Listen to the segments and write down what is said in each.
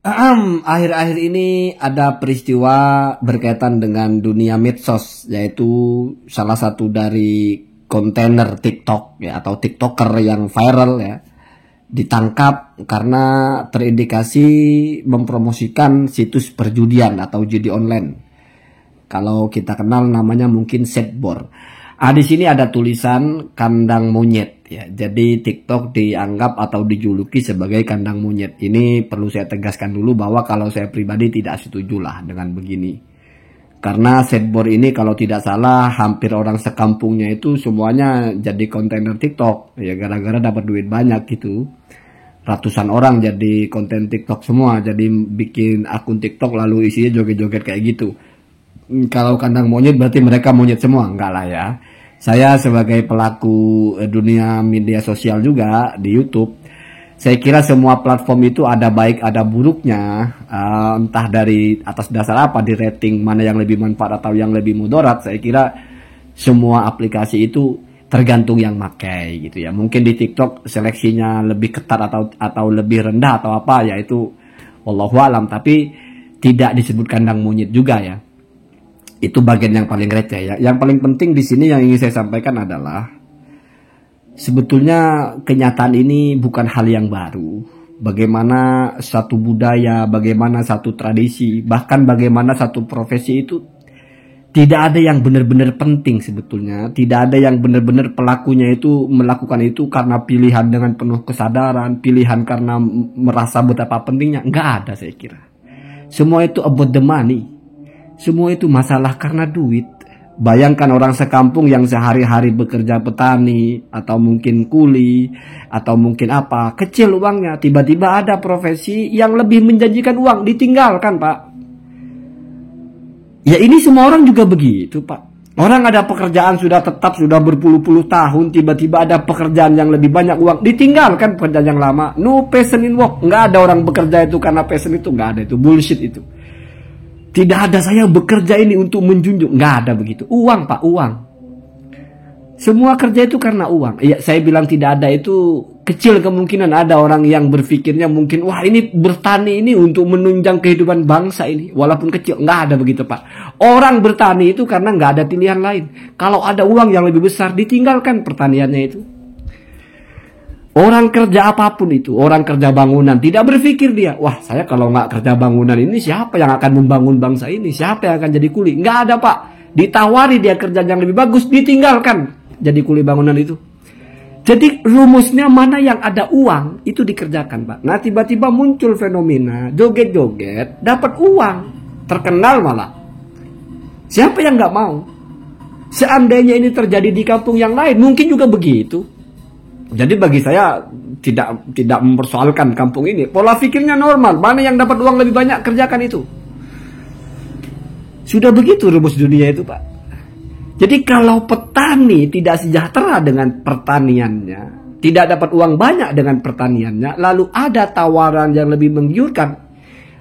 Akhir-akhir ini ada peristiwa berkaitan dengan dunia medsos, yaitu salah satu dari kontainer TikTok ya, atau TikToker yang viral ya, ditangkap karena terindikasi mempromosikan situs perjudian atau judi online. Kalau kita kenal namanya mungkin Setbor. Di sini ada tulisan kandang monyet ya. Jadi TikTok dianggap atau dijuluki sebagai kandang monyet. Ini perlu saya tegaskan dulu bahwa kalau saya pribadi tidak setuju lah dengan begini. Karena Setbor ini kalau tidak salah hampir orang sekampungnya itu semuanya jadi kontainer TikTok. Ya gara-gara dapat duit banyak gitu. Ratusan orang jadi konten TikTok semua. Jadi bikin akun TikTok lalu isinya joget-joget kayak gitu. Kalau kandang monyet berarti mereka monyet semua? Enggak lah ya. Saya sebagai pelaku dunia media sosial juga di YouTube, saya kira semua platform itu ada baik ada buruknya. Entah dari atas dasar apa, di rating mana yang lebih manfaat atau yang lebih mudarat. Saya kira semua aplikasi itu tergantung yang pakai gitu ya. Mungkin di TikTok seleksinya lebih ketat atau lebih rendah atau apa, yaitu wallahu alam, tapi tidak disebut kandang monyet juga ya. Itu bagian yang paling receh ya. Yang paling penting di sini yang ingin saya sampaikan adalah sebetulnya kenyataan ini bukan hal yang baru. Bagaimana satu budaya, bagaimana satu tradisi, bahkan bagaimana satu profesi itu tidak ada yang benar-benar penting sebetulnya. Tidak ada yang benar-benar pelakunya itu melakukan itu karena pilihan dengan penuh kesadaran, pilihan karena merasa betapa pentingnya. Nggak ada saya kira. Semua itu about the money. Semua itu masalah karena duit. Bayangkan orang sekampung yang sehari-hari bekerja petani, atau mungkin kuli, atau mungkin apa, kecil uangnya, tiba-tiba ada profesi yang lebih menjanjikan uang, ditinggalkan Pak. Ya ini semua orang juga begitu Pak. Orang ada pekerjaan sudah tetap, sudah berpuluh-puluh tahun, tiba-tiba ada pekerjaan yang lebih banyak uang, ditinggalkan pekerjaan yang lama. No passion in work. Nggak ada orang bekerja itu karena passion, itu nggak ada, itu bullshit itu. Tidak ada saya bekerja ini untuk menjunjung. Nggak ada begitu. Uang Pak, uang. Semua kerja itu karena uang. Ya, saya bilang tidak ada itu kecil kemungkinan ada orang yang berpikirnya mungkin, wah ini bertani ini untuk menunjang kehidupan bangsa ini. Walaupun kecil. Nggak ada begitu Pak. Orang bertani itu karena nggak ada pilihan lain. Kalau ada uang yang lebih besar, ditinggalkan pertaniannya itu. Orang kerja apapun itu, orang kerja bangunan, tidak berpikir dia, wah saya kalau nggak kerja bangunan ini siapa yang akan membangun bangsa ini, siapa yang akan jadi kuli? Nggak ada Pak. Ditawari dia kerjaan yang lebih bagus, ditinggalkan jadi kuli bangunan itu. Jadi rumusnya mana yang ada uang, itu dikerjakan Pak. Nah tiba-tiba muncul fenomena, joget-joget, dapat uang, terkenal malah. Siapa yang nggak mau? Seandainya ini terjadi di kampung yang lain, mungkin juga begitu. Jadi bagi saya tidak mempersoalkan kampung ini. Pola pikirnya normal. Mana yang dapat uang lebih banyak, kerjakan itu. Sudah begitu rumus dunia itu Pak. Jadi kalau petani tidak sejahtera dengan pertaniannya, tidak dapat uang banyak dengan pertaniannya, lalu ada tawaran yang lebih menggiurkan,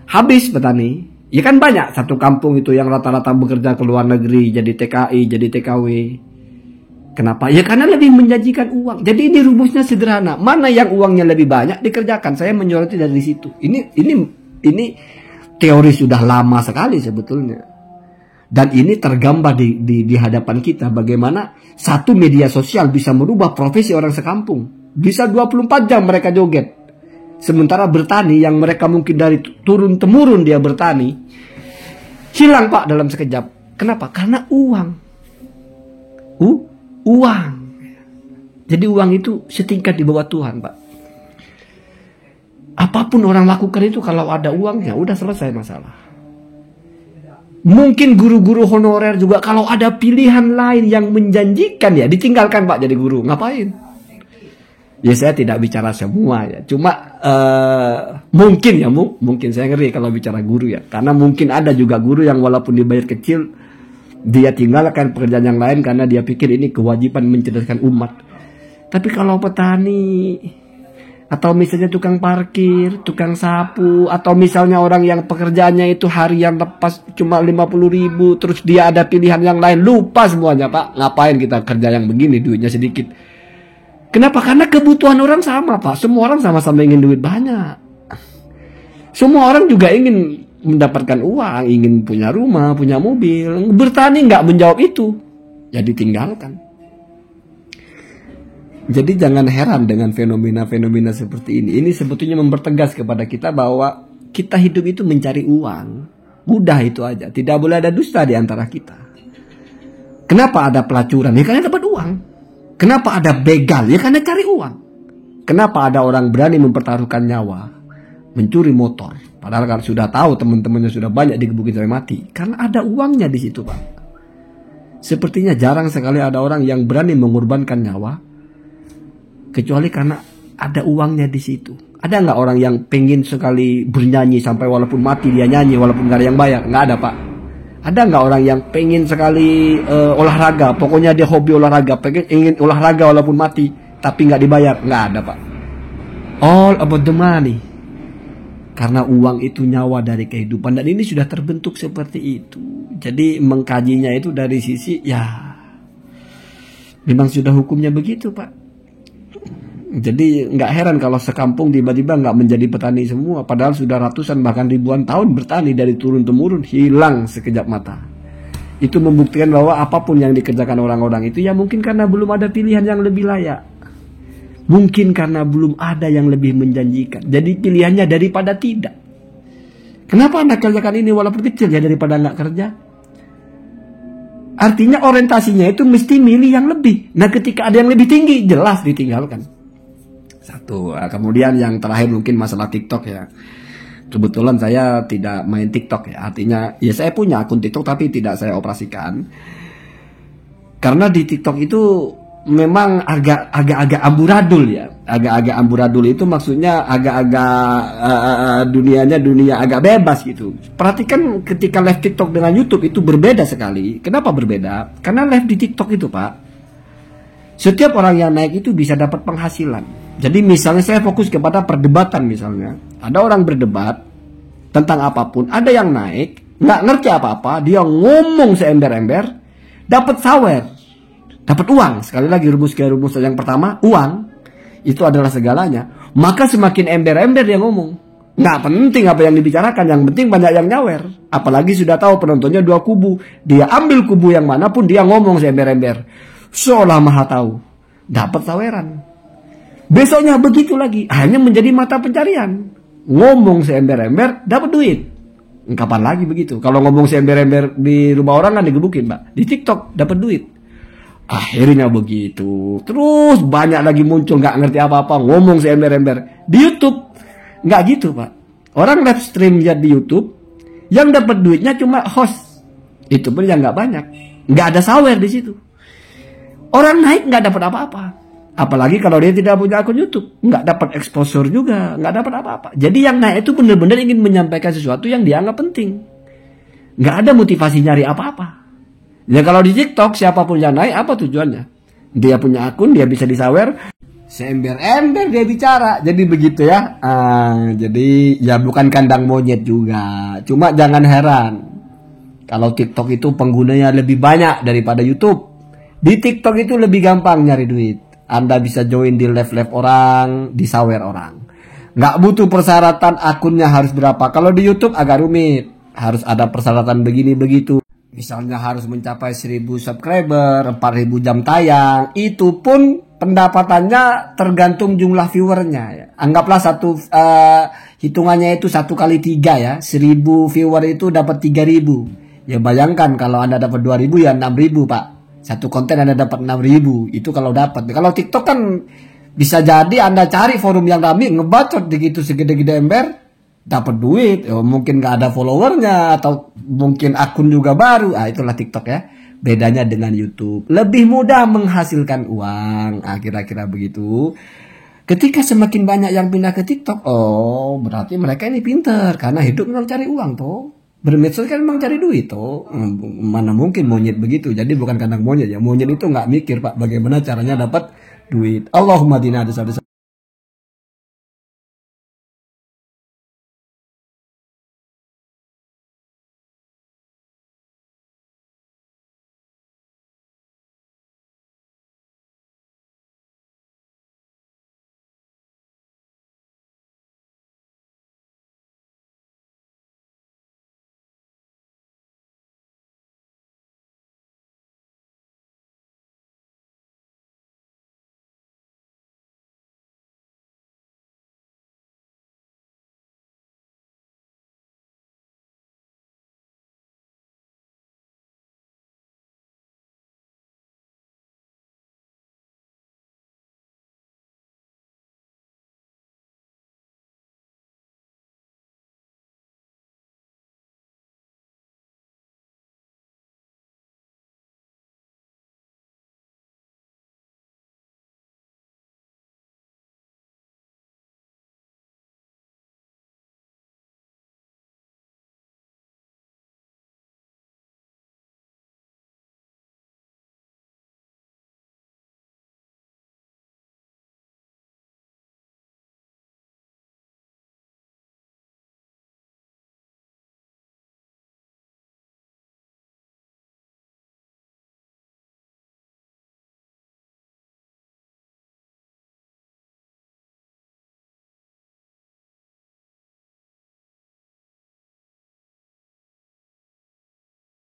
habis petani. Ya kan banyak satu kampung itu yang rata-rata bekerja ke luar negeri, jadi TKI, jadi TKW. Kenapa? Ya karena lebih menjanjikan uang. Jadi ini rumusnya sederhana. Mana yang uangnya lebih banyak dikerjakan. Saya menyoroti dari situ. Ini teori sudah lama sekali sebetulnya. Dan ini tergambar di hadapan kita. Bagaimana satu media sosial bisa merubah profesi orang sekampung. Bisa 24 jam mereka joget. Sementara bertani yang mereka mungkin dari turun temurun dia bertani, hilang Pak dalam sekejap. Kenapa? Karena uang. Uang. Jadi uang itu setingkat di bawah Tuhan Pak. Apapun orang lakukan itu kalau ada uangnya udah selesai masalah. Mungkin guru-guru honorer juga kalau ada pilihan lain yang menjanjikan ya ditinggalkan Pak jadi guru. Ngapain? Ya saya tidak bicara semua ya. Cuma mungkin ya mungkin saya ngeri kalau bicara guru ya. Karena mungkin ada juga guru yang walaupun dibayar kecil, dia tinggalkan pekerjaan yang lain karena dia pikir ini kewajiban mencerdaskan umat. Tapi kalau petani, atau misalnya tukang parkir, tukang sapu, atau misalnya orang yang pekerjaannya itu harian lepas cuma 50.000, terus dia ada pilihan yang lain, lupa semuanya Pak. Ngapain kita kerja yang begini, duitnya sedikit. Kenapa? Karena kebutuhan orang sama Pak. Semua orang sama-sama ingin duit banyak. Semua orang juga ingin mendapatkan uang, ingin punya rumah, punya mobil. Bertani nggak menjawab itu, ya ditinggalkan. Jadi jangan heran dengan fenomena-fenomena seperti ini. Ini sebetulnya mempertegas kepada kita bahwa kita hidup itu mencari uang. Mudah itu aja. Tidak boleh ada dusta di antara kita. Kenapa ada pelacuran? Ya karena dapat uang. Kenapa ada begal? Ya karena cari uang. Kenapa ada orang berani mempertaruhkan nyawa, mencuri motor? Padahal kan sudah tahu teman-temannya sudah banyak digebukin sampai mati. Karena ada uangnya di situ, Pak. Sepertinya jarang sekali ada orang yang berani mengorbankan nyawa, kecuali karena ada uangnya di situ. Ada nggak orang yang pengen sekali bernyanyi sampai walaupun mati dia nyanyi walaupun nggak ada yang bayar? Nggak ada, Pak. Ada nggak orang yang pengen sekali olahraga, pokoknya dia hobi olahraga, ingin olahraga walaupun mati, tapi nggak dibayar? Nggak ada, Pak. All about the money. Karena uang itu nyawa dari kehidupan, dan ini sudah terbentuk seperti itu. Jadi mengkajinya itu dari sisi, ya memang sudah hukumnya begitu, Pak. Jadi nggak heran kalau sekampung tiba-tiba nggak menjadi petani semua, padahal sudah ratusan bahkan ribuan tahun bertani dari turun-temurun, hilang sekejap mata. Itu membuktikan bahwa apapun yang dikerjakan orang-orang itu ya mungkin karena belum ada pilihan yang lebih layak. Mungkin karena belum ada yang lebih menjanjikan. Jadi pilihannya daripada tidak. Kenapa Anda kerjakan ini walaupun kecil ya daripada nggak kerja? Artinya orientasinya itu mesti milih yang lebih. Nah ketika ada yang lebih tinggi, jelas ditinggalkan. Satu. Kemudian yang terakhir mungkin masalah TikTok ya. Kebetulan saya tidak main TikTok ya. Artinya ya saya punya akun TikTok tapi tidak saya operasikan. Karena di TikTok itu memang agak-agak amburadul ya. Agak-agak amburadul itu maksudnya agak-agak dunianya dunia agak bebas gitu. Perhatikan ketika live TikTok dengan YouTube itu berbeda sekali. Kenapa berbeda? Karena live di TikTok itu, Pak, setiap orang yang naik itu bisa dapat penghasilan. Jadi misalnya saya fokus kepada perdebatan misalnya. Ada orang berdebat tentang apapun, ada yang naik, nggak ngerti apa-apa, dia ngomong seember-ember, dapat sawer. Dapat uang. Sekali lagi rumus yang pertama, uang itu adalah segalanya. Maka semakin ember-ember dia ngomong. Nggak penting apa yang dibicarakan, yang penting banyak yang nyawer. Apalagi sudah tahu penontonnya dua kubu. Dia ambil kubu yang manapun dia ngomong seember-ember. Seolah maha tahu. Dapat saweran. Besoknya begitu lagi. Hanya menjadi mata pencarian. Ngomong seember-ember, dapat duit. Kapan lagi begitu? Kalau ngomong seember-ember di rumah orang kan digebukin, Pak. Di TikTok dapat duit. Akhirnya begitu. Terus banyak lagi muncul nggak ngerti apa-apa, ngomong seember-ember. Di YouTube nggak gitu, Pak. Orang live stream lihat di YouTube, yang dapat duitnya cuma host. Itu pun yang nggak banyak. Nggak ada sawer di situ. Orang naik nggak dapat apa-apa. Apalagi kalau dia tidak punya akun YouTube, nggak dapat exposure juga, nggak dapat apa-apa. Jadi yang naik itu benar-benar ingin menyampaikan sesuatu yang dianggap penting. Nggak ada motivasi nyari apa-apa. Ya kalau di TikTok siapapun yang naik, apa tujuannya? Dia punya akun, dia bisa disawer, seember-ember dia bicara. Jadi begitu ya. Jadi ya bukan kandang monyet juga. Cuma jangan heran kalau TikTok itu penggunanya lebih banyak daripada YouTube. Di TikTok itu lebih gampang nyari duit. Anda bisa join di live-live orang, disawer orang. Nggak butuh persyaratan akunnya harus berapa. Kalau di YouTube agak rumit. Harus ada persyaratan begini begitu. Misalnya harus mencapai 1000 subscriber, 4000 jam tayang. Itu pun pendapatannya tergantung jumlah viewernya ya. Anggaplah hitungannya itu 1 kali 3 ya. 1000 viewer itu dapat 3000. Ya bayangkan kalau Anda dapat 2000 ya 6000, Pak. Satu konten Anda dapat 6.000. Itu kalau dapat. Kalau TikTok kan bisa jadi Anda cari forum yang rame, ngebacot begitu segede-gede ember, dapat duit. Mungkin nggak ada followernya atau mungkin akun juga baru. Itulah TikTok ya. Bedanya dengan YouTube. Lebih mudah menghasilkan uang. Kira-kira begitu. Ketika semakin banyak yang pindah ke TikTok, berarti mereka ini pinter karena hidup memang cari uang toh. Bermedsos kan memang cari duit toh. Mana mungkin monyet begitu. Jadi bukan kandang monyet ya. Monyet itu nggak mikir, Pak, bagaimana caranya dapat duit. Allahumma dina